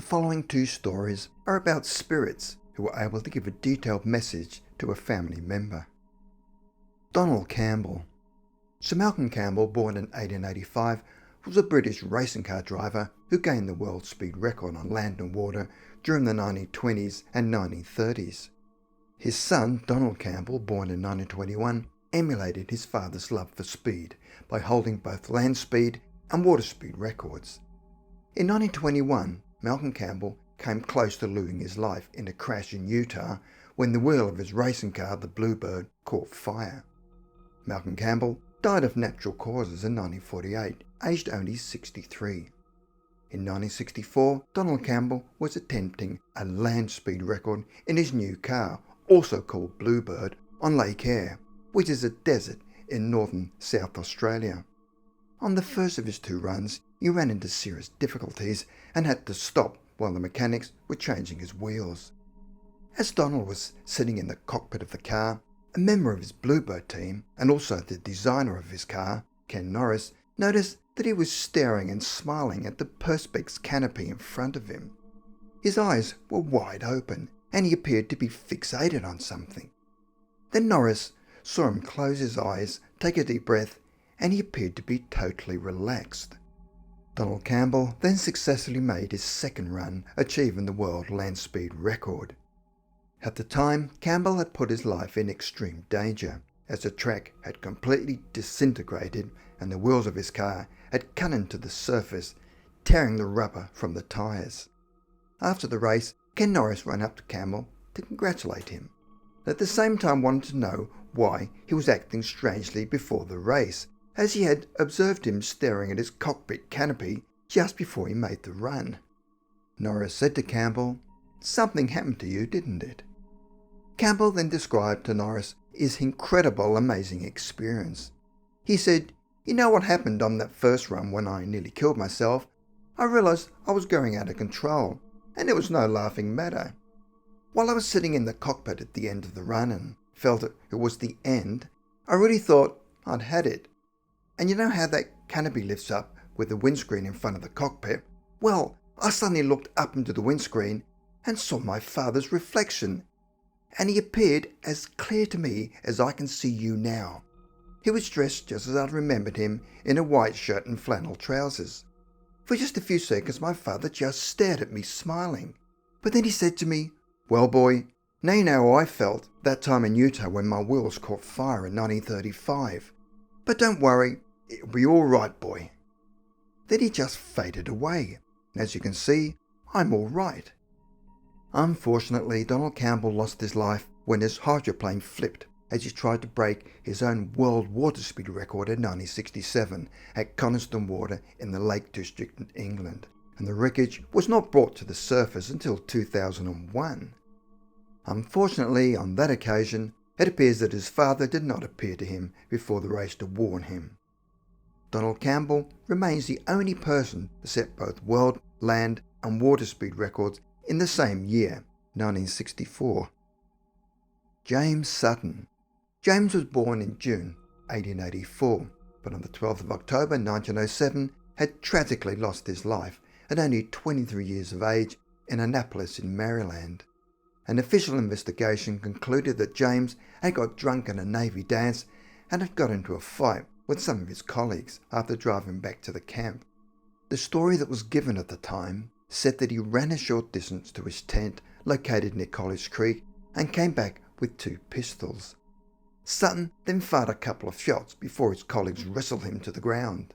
following two stories are about spirits who were able to give a detailed message to a family member. Donald Campbell. Sir Malcolm Campbell, born in 1885, was a British racing car driver who gained the world speed record on land and water during the 1920s and 1930s. His son, Donald Campbell, born in 1921, emulated his father's love for speed by holding both land speed and water speed records. In 1921, Malcolm Campbell came close to losing his life in a crash in Utah when the wheel of his racing car, the Bluebird, caught fire. Malcolm Campbell died of natural causes in 1948, aged only 63. In 1964, Donald Campbell was attempting a land speed record in his new car, also called Bluebird, on Lake Eyre, which is a desert in northern South Australia. On the first of his two runs, he ran into serious difficulties and had to stop while the mechanics were changing his wheels. As Donald was sitting in the cockpit of the car, a member of his Bluebird team, and also the designer of his car, Ken Norris, noticed that he was staring and smiling at the Perspex canopy in front of him. His eyes were wide open, and he appeared to be fixated on something. Then Norris saw him close his eyes, take a deep breath, and he appeared to be totally relaxed. Donald Campbell then successfully made his second run, achieving the world land speed record. At the time, Campbell had put his life in extreme danger, as the track had completely disintegrated and the wheels of his car had cut into the surface, tearing the rubber from the tyres. After the race, Ken Norris ran up to Campbell to congratulate him, and at the same time wanted to know why he was acting strangely before the race, as he had observed him staring at his cockpit canopy just before he made the run. Norris said to Campbell, "Something happened to you, didn't it?" Campbell then described to Norris his incredible, amazing experience. He said, "You know what happened on that first run when I nearly killed myself? I realised I was going out of control, and it was no laughing matter. While I was sitting in the cockpit at the end of the run and felt it was the end, I really thought I'd had it. And you know how that canopy lifts up with the windscreen in front of the cockpit? Well, I suddenly looked up into the windscreen and saw my father's reflection, and he appeared as clear to me as I can see you now. He was dressed just as I'd remembered him, in a white shirt and flannel trousers. For just a few seconds my father just stared at me smiling. But then he said to me, 'Well boy, now you know how I felt that time in Utah when my wheels caught fire in 1935. But don't worry, it'll be all right, boy.' Then he just faded away. As you can see, I'm all right." Unfortunately, Donald Campbell lost his life when his hydroplane flipped as he tried to break his own world water speed record in 1967 at Coniston Water in the Lake District in England, and the wreckage was not brought to the surface until 2001. Unfortunately, on that occasion, it appears that his father did not appear to him before the race to warn him. Donald Campbell remains the only person to set both world, land and water speed records in the same year, 1964. James Sutton. James was born in June 1884, but on the 12th of October 1907 had tragically lost his life at only 23 years of age in Annapolis in Maryland. An official investigation concluded that James had got drunk at a Navy dance and had got into a fight with some of his colleagues after driving back to the camp. The story that was given at the time said that he ran a short distance to his tent located near College Creek and came back with 2 pistols. Sutton then fired a couple of shots before his colleagues wrestled him to the ground.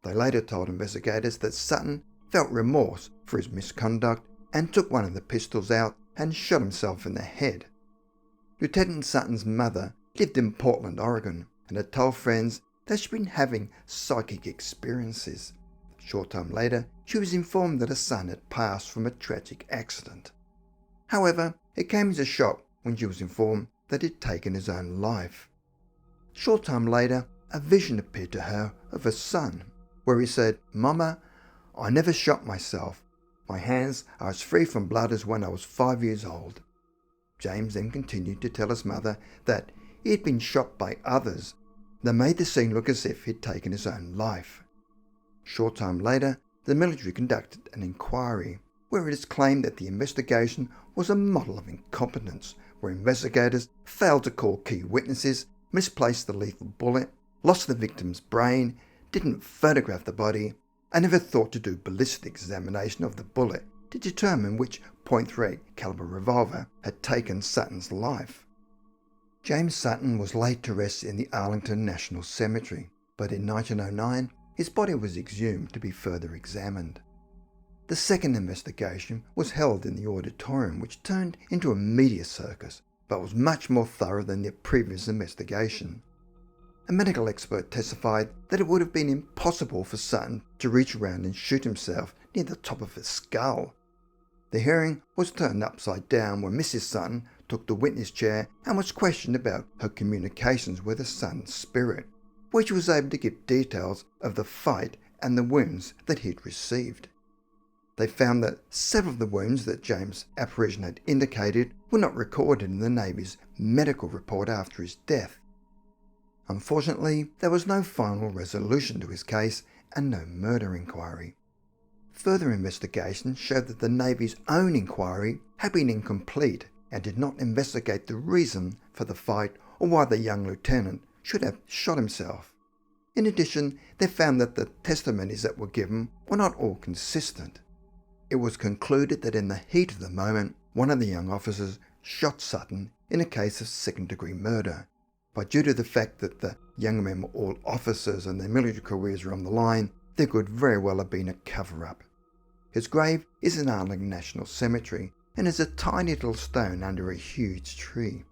They later told investigators that Sutton felt remorse for his misconduct and took one of the pistols out and shot himself in the head. Lieutenant Sutton's mother lived in Portland, Oregon, and had told friends that she'd been having psychic experiences. A short time later, she was informed that her son had passed from a tragic accident. However, it came as a shock when she was informed that he'd taken his own life. A short time later, a vision appeared to her of her son, where he said, "Mama, I never shot myself. My hands are as free from blood as when I was 5 years old." James then continued to tell his mother that he had been shot by others that made the scene look as if he'd taken his own life. A short time later, the military conducted an inquiry, where it is claimed that the investigation was a model of incompetence, where investigators failed to call key witnesses, misplaced the lethal bullet, lost the victim's brain, didn't photograph the body, and never thought to do ballistic examination of the bullet to determine which .38 caliber revolver had taken Sutton's life. James Sutton was laid to rest in the Arlington National Cemetery, but in 1909 his body was exhumed to be further examined. The second investigation was held in the auditorium, which turned into a media circus, but was much more thorough than the previous investigation. A medical expert testified that it would have been impossible for Sutton to reach around and shoot himself near the top of his skull. The hearing was turned upside down when Mrs. Sutton took the witness chair and was questioned about her communications with her son's spirit, where she was able to give details of the fight and the wounds that he had received. They found that several of the wounds that James' apparition had indicated were not recorded in the Navy's medical report after his death. Unfortunately, there was no final resolution to his case and no murder inquiry. Further investigation showed that the Navy's own inquiry had been incomplete and did not investigate the reason for the fight or why the young lieutenant should have shot himself. In addition, they found that the testimonies that were given were not all consistent. It was concluded that in the heat of the moment, one of the young officers shot Sutton in a case of second-degree murder. But due to the fact that the young men were all officers and their military careers were on the line, there could very well have been a cover-up. His grave is in Arlington National Cemetery and is a tiny little stone under a huge tree.